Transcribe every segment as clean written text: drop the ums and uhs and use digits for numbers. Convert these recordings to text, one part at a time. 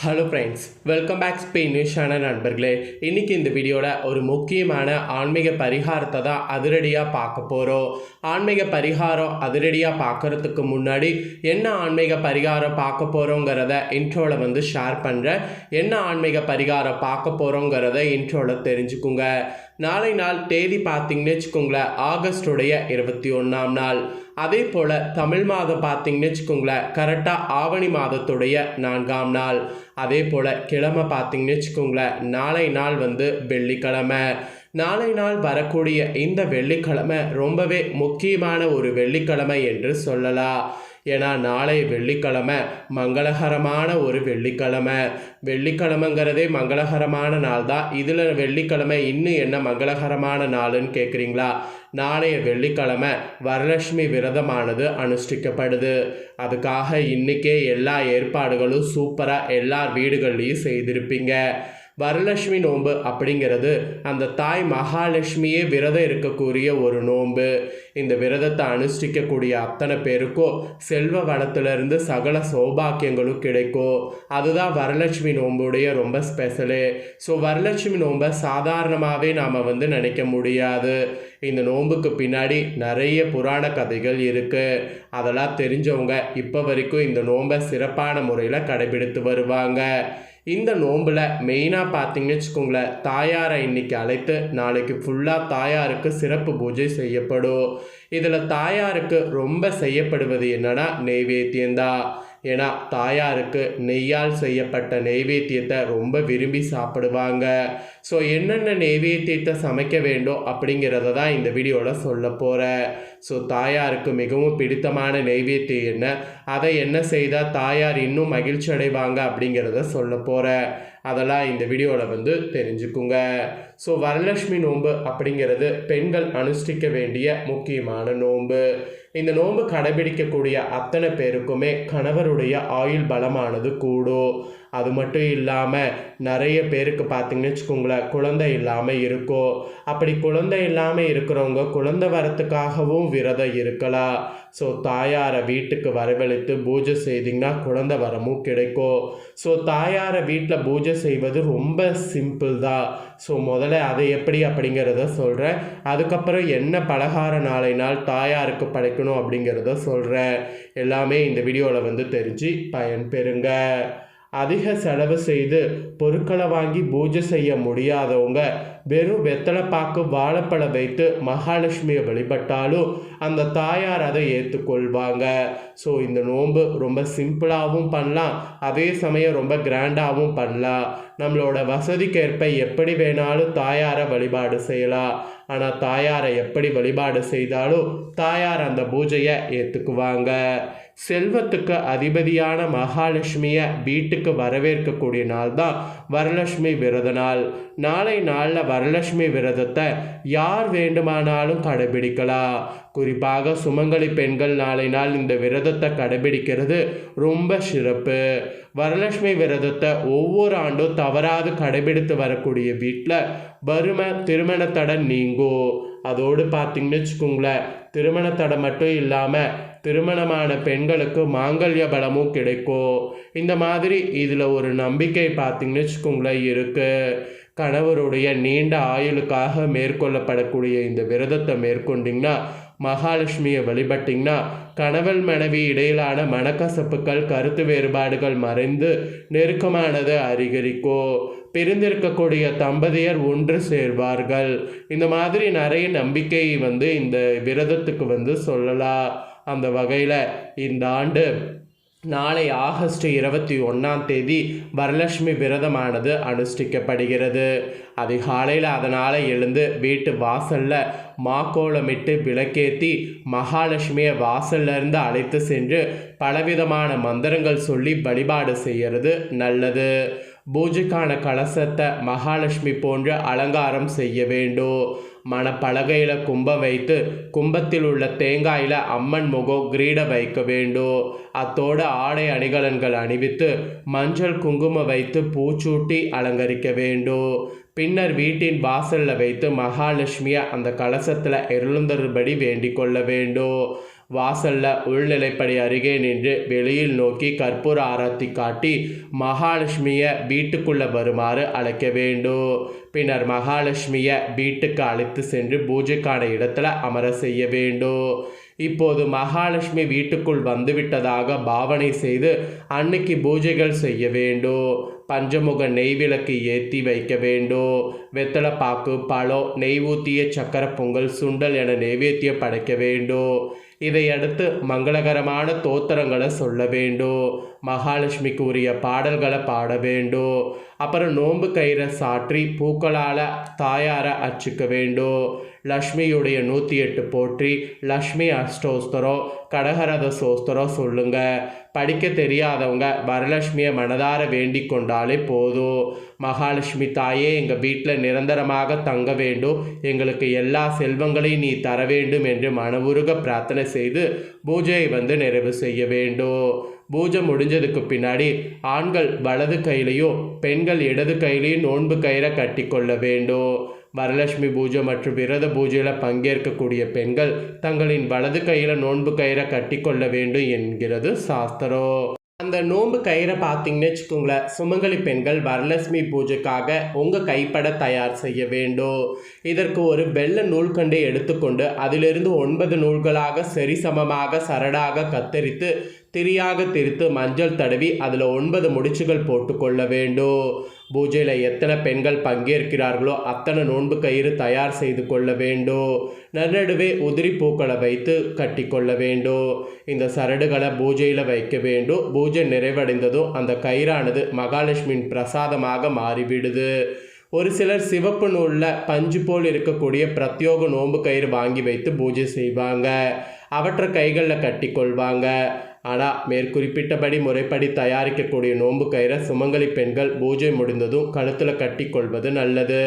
Hello friends, welcome back Spain நியூஸான நண்பர்களே. இன்றைக்கி இந்த வீடியோவில் ஒரு முக்கியமான ஆன்மீக பரிகாரத்தை தான் அதிரடியாக பார்க்க போகிறோம். ஆன்மீக பரிகாரம் அதிரடியாக பார்க்குறதுக்கு முன்னாடி என்ன ஆன்மீக பரிகாரம் பார்க்க போகிறோங்கிறத இன்ட்ரோவில் ஷேர் பண்ணுறேன். என்ன ஆன்மீக பரிகாரம் பார்க்க போகிறோங்கிறத இன்ட்ரோவில் தெரிஞ்சுக்குங்க. நாளை நாள் தேதி பார்த்தீங்கன்னு வச்சுக்கோங்களேன், ஆகஸ்டுடைய 21ஆம் நாள். அதே போல் தமிழ் மாதம் பார்த்தீங்கன்னு வச்சுக்கோங்களேன், கரெக்டாக ஆவணி மாதத்துடைய 4ஆம் நாள். அதே போல் கிழமை பார்த்தீங்கன்னு வச்சுக்கோங்களேன், நாளை நாள் வெள்ளிக்கிழமை. நாளை நாள் வரக்கூடிய இந்த வெள்ளிக்கிழமை ரொம்பவே முக்கியமான ஒரு வெள்ளிக்கிழமை என்று சொல்லலாம். ஏன்னா நாளை வெள்ளிக்கிழமை மங்களகரமான ஒரு வெள்ளிக்கிழமை. வெள்ளிக்கிழமைங்கிறதே மங்களகரமான நாள் தான். இதில் வெள்ளிக்கிழமை இன்னும் என்ன மங்களகரமான நாளுன்னு கேட்குறீங்களா? நாளைய வெள்ளிக்கிழமை வரலட்சுமி விரதமானது அனுஷ்டிக்கப்படுது. அதுக்காக இன்றைக்கே எல்லா ஏற்பாடுகளும் சூப்பராக எல்லார் வீடுகள்லையும் செய்திருப்பீங்க. வரலட்சுமி நோன்பு அப்படிங்கிறது அந்த தாய் மகாலட்சுமியே விரதம் இருக்கக்கூடிய ஒரு நோன்பு. இந்த விரதத்தை அனுஷ்டிக்கக்கூடிய அத்தனை பேருக்கும் செல்வ வளத்திலிருந்து சகல சௌபாக்கியங்களும் கிடைக்கும். அதுதான் வரலட்சுமி நோன்புடைய ரொம்ப ஸ்பெஷலு. ஸோ வரலட்சுமி நோன்பை சாதாரணமாகவே நாம் நினைக்க முடியாது. இந்த நோன்புக்கு பின்னாடி நிறைய புராண கதைகள் இருக்குது. அதெல்லாம் தெரிஞ்சவங்க இப்போ வரைக்கும் இந்த நோன்பை சிறப்பான முறையில் கடைபிடித்து வருவாங்க. இந்த நோம்பில் மெயினாக பார்த்தீங்கன்னு வச்சுக்கோங்களேன், தாயாரை இன்னைக்கு அழைத்து நாளைக்கு ஃபுல்லாக தாயாருக்கு சிறப்பு பூஜை செய்யப்படும். இதில் தாயாருக்கு ரொம்ப செய்யப்படுவது என்னென்னா நெய்வேத்தியம்தான். ஏன்னா தாயாருக்கு நெய்யால் செய்யப்பட்ட நெய்வேத்தியத்தை ரொம்ப விரும்பி சாப்பிடுவாங்க. ஸோ என்னென்ன நெய்வேத்தியத்தை சமைக்க வேண்டும் அப்படிங்கிறத தான் இந்த வீடியோவில் சொல்ல போகிறேன். ஸோ தாயாருக்கு மிகவும் பிடித்தமான நெய்வேத்தியம் என்ன, அதை என்ன செய்தால் தாயார் இன்னும் மகிழ்ச்சி அடைவாங்க அப்படிங்கிறத சொல்ல போகிறேன். அதெல்லாம் இந்த வீடியோவில் தெரிஞ்சுக்குங்க. ஸோ வரலட்சுமி நோன்பு அப்படிங்கிறது பெண்கள் அனுஷ்டிக்க வேண்டிய முக்கியமான நோன்பு. இந்த நோன்பு கடைபிடிக்கக்கூடிய அத்தனை பேருக்குமே கணவருடைய ஆயுள் பலமானது கூடும். அது மட்டும் இல்லாமல் நிறைய பேருக்கு பார்த்தீங்கன்னு வச்சுக்கோங்களேன், குழந்தை இல்லாமல் இருக்கும். அப்படி குழந்தை இல்லாமல் இருக்கிறவங்க குழந்தை வரத்துக்காகவும் விரதம் இருக்கலாம். ஸோ தாயாரை வீட்டுக்கு வரவழைத்து பூஜை செய்திங்கன்னா குழந்தை வரமும் கிடைக்கும். ஸோ தாயாரை வீட்டில் பூஜை செய்வது ரொம்ப சிம்பிள் தான். ஸோ முதல்ல அதை எப்படி அப்படிங்கிறத சொல்கிறேன். அதுக்கப்புறம் என்ன பலகார நாளை நாள் தாயாருக்கு படைக்கணும் அப்படிங்கிறத சொல்கிறேன். எல்லாமே இந்த வீடியோவில் தெரிஞ்சு பயன்பெறுங்க. அதிக செலவு செய்து பொருட்களை வாங்கி பூஜை செய்ய முடியாதவங்க வெறும் வெத்தலைப்பாக்கு வாழைப்பழம் வைத்து மகாலட்சுமியை வழிபட்டாலும் அந்த தாயார் அதை ஏற்றுக்கொள்வாங்க. ஸோ இந்த நோன்பு ரொம்ப சிம்பிளாகவும் பண்ணலாம், அதே சமயம் ரொம்ப கிராண்டாகவும் பண்ணலாம். நம்மளோட வசதிக்கேற்ப எப்படி வேணாலும் தாயாரை வழிபாடு செய்யலாம். ஆனால் தாயாரை எப்படி வழிபாடு செய்தாலும் தாயார் அந்த பூஜையை ஏற்றுக்குவாங்க. செல்வத்துக்கு அதிபதியான மகாலட்சுமியை வீட்டுக்கு வரவேற்கக்கூடிய நாள் தான் வரலட்சுமி விரத நாள். நாளை நாளில் வரலட்சுமி விரதத்தை யார் வேண்டுமானாலும் கடைபிடிக்கலாம். குறிப்பாக சுமங்கலி பெண்கள் நாளை நாள் இந்த விரதத்தை கடைபிடிக்கிறது ரொம்ப சிறப்பு. வரலட்சுமி விரதத்தை ஒவ்வொரு ஆண்டும் தவறாது கடைபிடித்து வரக்கூடிய வீட்டில் வறுமை திருமணத்தடை நீங்கும். அதோடு பார்த்தீங்கன்னு வச்சுக்கோங்களேன், திருமணத்தடை மட்டும் இல்லாமல் திருமணமான பெண்களுக்கு மாங்கல்ய பலமும் கிடைக்கும். இந்த மாதிரி இதில் ஒரு நம்பிக்கை பார்த்தீங்கன்னு வச்சுக்கோங்களேன் இருக்குது. கணவருடைய நீண்ட ஆயுளுக்காக மேற்கொள்ளப்படக்கூடிய இந்த விரதத்தை மேற்கொண்டிங்கன்னா, மகாலட்சுமியை வழிபட்டிங்கன்னா கணவன் மனைவி இடையிலான மனக்கசப்புகள் கருத்து வேறுபாடுகள் மறைந்து நெருக்கமானது அதிகரிக்கும். பிரிந்திருக்கக்கூடிய தம்பதியர் ஒன்று சேர்வார்கள். இந்த மாதிரி நிறைய நம்பிக்கை இந்த விரதத்துக்கு சொல்லலாம். அந்த வகையில் இந்த ஆண்டு நாளை ஆகஸ்ட் 21ஆம் தேதி வரலட்சுமி விரதமானது அனுஷ்டிக்கப்படுகிறது. அதிகாலையில் அதனால் எழுந்து வீட்டு வாசலில் மாக்கோலமிட்டு விளக்கேற்றி மகாலட்சுமியை வாசல்லேருந்து அழைத்து சென்று பலவிதமான மந்திரங்கள் சொல்லி வழிபாடு செய்கிறது நல்லது. பூஜைக்கான கலசத்தை மகாலட்சுமி போன்ற அலங்காரம் செய்ய வேண்டும். மணப்பலகையில் கும்பம் வைத்து கும்பத்தில் உள்ள தேங்காயில் அம்மன் முகம் கிரீட வைக்க வேண்டும். அத்தோடு ஆடை அணிகலன்கள் அணிவித்து மஞ்சள் குங்குமம் வைத்து பூச்சூட்டி அலங்கரிக்க வேண்டும். பின்னர் வீட்டின் வாசலில் வைத்து மகாலட்சுமியை அந்த கலசத்தில் எழுந்தருள்படி வேண்டிக் கொள்ள வேண்டும். வாசல்ல உள்நிலைப்படி அருகே நின்று வெளியில் நோக்கி கற்பூர ஆரத்தி காட்டி மகாலட்சுமியை வீட்டுக்குள்ள வருமாறு அழைக்க வேண்டும். பின்னர் மகாலட்சுமியை வீட்டுக்கு அழைத்து சென்று பூஜைக்கான இடத்துல அமர செய்ய வேண்டும். இப்போது மகாலட்சுமி வீட்டுக்குள் வந்துவிட்டதாக பாவனை செய்து அன்னைக்கு பூஜைகள் செய்ய வேண்டும். பஞ்சமுக நெய் விளக்கு ஏற்றி வைக்க வேண்டும். வெத்தலைப்பாக்கு, பழம், நெய் ஊற்றிய சக்கரை பொங்கல், சுண்டல் என நைவேத்தியம் படைக்க வேண்டும். இதையடுத்து மங்களகரமான தோத்திரங்களை சொல்ல வேண்டும். மகாலட்சுமிக்கு உரிய பாடல்களை பாட வேண்டும். அப்புறம் நோன்பு கயிறை சாற்றி பூக்களால் தாயாரை அர்ச்சிக்க வேண்டும். லக்ஷ்மியுடைய 108 போற்றி, லக்ஷ்மி அஷ்டோஸ்தரம், கடகரத சோஸ்தரம் சொல்லுங்க. படிக்க தெரியாதவங்க வரலட்சுமியை மனதார வேண்டிக் கொண்டாலே போதும். மகாலட்சுமி தாயே, எங்கள் வீட்டில் நிரந்தரமாக தங்க வேண்டும், எங்களுக்கு எல்லா செல்வங்களையும் நீ தர வேண்டும் என்று மனவுருக பிரார்த்தனை செய்து பூஜையை நிறைவு செய்ய வேண்டும். பூஜை முடிஞ்சதுக்கு பின்னாடி ஆண்கள் வலது கையிலையும் பெண்கள் இடது கையிலையும் நோன்பு கயிறை கட்டி கொள்ள வேண்டும். வரலட்சுமி பூஜை மற்றும் விரத பூஜையில் பங்கேற்கக்கூடிய பெண்கள் தங்களின் வலது கையில் நோன்பு கயிறை கட்டி கொள்ள வேண்டும் என்கிறது சாஸ்திரம். அந்த நோன்பு கயிறை பார்த்தீங்கன்னு வச்சுக்கோங்களேன், சுமங்கலி பெண்கள் வரலட்சுமி பூஜைக்காக உங்கள் கைப்பட தயார் செய்ய வேண்டும். இதற்கு ஒரு வெள்ளை நூல்கண்டை எடுத்துக்கொண்டு அதிலிருந்து 9 நூல்களாக சரிசமமாக சரடாக கத்தரித்து திரியாக திரித்து மஞ்சள் தடவி அதில் 9 முடிச்சுகள் போட்டுக்கொள்ள வேண்டும். பூஜையில் எத்தனை பெண்கள் பங்கேற்கிறார்களோ அத்தனை நோன்பு கயிறு தயார் செய்து கொள்ள வேண்டும். நடுநடுவே உதிரி பூக்களை வைத்து கட்டி கொள்ள வேண்டும். இந்த சரடுகளை பூஜையில் வைக்க வேண்டும். பூஜை நிறைவடைந்ததும் அந்த கயிறானது மகாலட்சுமியின் பிரசாதமாக மாறிவிடுது. ஒரு சிலர் சிவப்பு நூலில் பஞ்சு போல் இருக்கக்கூடிய பிரத்யோக நோன்பு கயிறு வாங்கி வைத்து பூஜை செய்வாங்க. அவற்றை கைகளில் கட்டி கொள்வாங்க. ஆனால் மேற்குறிப்பிட்டபடி முறைப்படி தயாரிக்கக்கூடிய நோன்பு கயிறை சுமங்கலி பெண்கள் பூஜை முடிந்ததும் கழுத்தில் கட்டி கொள்வது நல்லது.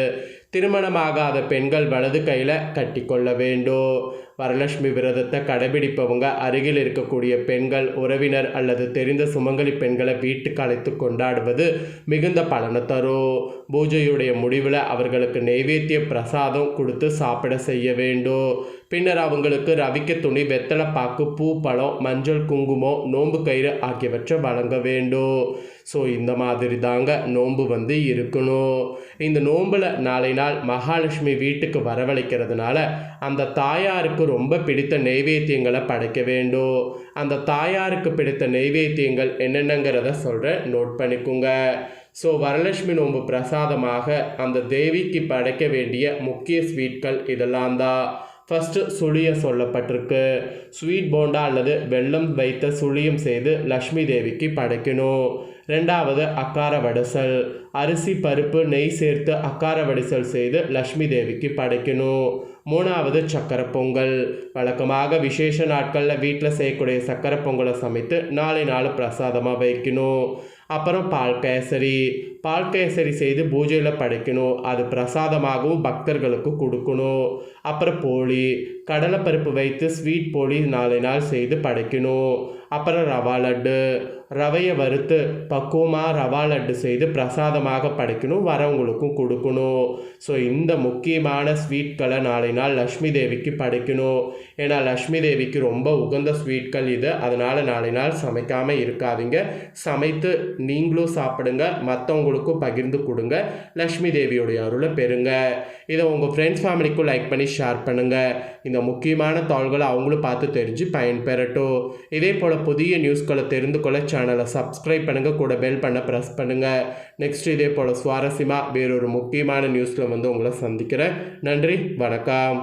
திருமணமாகாத பெண்கள் வலது கையில் கட்டி கொள்ள வேண்டும். வரலட்சுமி விரதத்தை கடைபிடிப்பவங்க அருகில் இருக்கக்கூடிய பெண்கள், உறவினர் அல்லது தெரிந்த சுமங்கலி பெண்களை வீட்டுக்கு அழைத்து கொண்டாடுவது மிகுந்த பலனை தரும். பூஜையுடைய முடிவில் அவர்களுக்கு நைவேத்திய பிரசாதம் கொடுத்து சாப்பிட செய்ய வேண்டும். பின்னர் அவங்களுக்கு ரவிக்க துணி, வெத்தலை பாக்கு, பூ, பழம், மஞ்சள், குங்குமம், நோன்பு கயிறு ஆகியவற்றை வழங்க வேண்டும். ஸோ இந்த மாதிரி தாங்க நோன்பு இருக்கணும். இந்த நோம்பில் நாளை நாள் மகாலட்சுமி வீட்டுக்கு வரவழைக்கிறதுனால அந்த தாயாருக்கு ரொம்ப பிடித்த நைவேத்தியங்களை படைக்க வேண்டும். அந்த தாயாருக்கு பிடித்த நைவேத்தியங்கள் என்னென்னங்கிறத சொல்கிறேன், நோட் பண்ணிக்கோங்க. ஸோ வரலட்சுமி நோன்பு பிரசாதமாக அந்த தேவிக்கு படைக்க வேண்டிய முக்கிய ஸ்வீட்கள் இதெல்லாம் தான். ஃபஸ்ட்டு சுழியம் சொல்லப்பட்டிருக்கு. ஸ்வீட் போண்டா அல்லது வெல்லம் வைத்த சுழியம் செய்து லக்ஷ்மி தேவிக்கு படைக்கணும். ரெண்டாவது அக்கார வடிசல், அரிசி பருப்பு நெய் சேர்த்து அக்கார வடிசல் செய்து லக்ஷ்மி தேவிக்கு படைக்கணும். மூணாவது சக்கரை பொங்கல். வழக்கமாக விசேஷ நாட்களில் வீட்டில் செய்யக்கூடிய சக்கரை பொங்கலை சமைத்து நாளை பிரசாதமாக வைக்கணும். அப்புறம் பால் கேசரி செய்து பூஜையில் படைக்கணும். அது பிரசாதமாகவும் பக்தர்களுக்கு கொடுக்கணும். அப்புறம் போளி, கடலைப்பருப்பு வைத்து ஸ்வீட் போளி நாள் செய்து படைக்கணும். அப்புறம் ரவா லட்டு, ரவையை வறுத்து பக்குவமாக ரவா லட்டு செய்து பிரசாதமாக படைக்கணும், வரவங்களுக்கும் கொடுக்கணும். ஸோ இந்த முக்கியமான ஸ்வீட்களை நாளை லக்ஷ்மி தேவிக்கு படைக்கணும். ஏன்னா லக்ஷ்மி தேவிக்கு ரொம்ப உகந்த ஸ்வீட்கள் இது. அதனால் நாளை சமைக்காமல் இருக்காதீங்க. சமைத்து நீங்களும் சாப்பிடுங்க, மற்றவங்களுக்கும் பகிர்ந்து கொடுங்க. லக்ஷ்மி தேவியோடைய அருளை பெறுங்க. இதை உங்கள் ஃப்ரெண்ட்ஸ் ஃபேமிலிக்கும் லைக் பண்ணி ஷேர் பண்ணுங்கள். இந்த முக்கியமான தாள்களை அவங்களும் பார்த்து தெரிஞ்சு பயன்பெறட்டும். இதே போல் புதிய நியூஸ்களை தெரிந்து கொள்ள சேனலை சப்ஸ்கிரைப் பண்ணுங்கள், கூட பெல் பண்ண ப்ரெஸ் பண்ணுங்கள். நெக்ஸ்ட் இதே போல் சுவாரஸ்யமாக வேறொரு முக்கியமான நியூஸில் உங்களை சந்திக்கிறேன். நன்றி, வணக்கம்.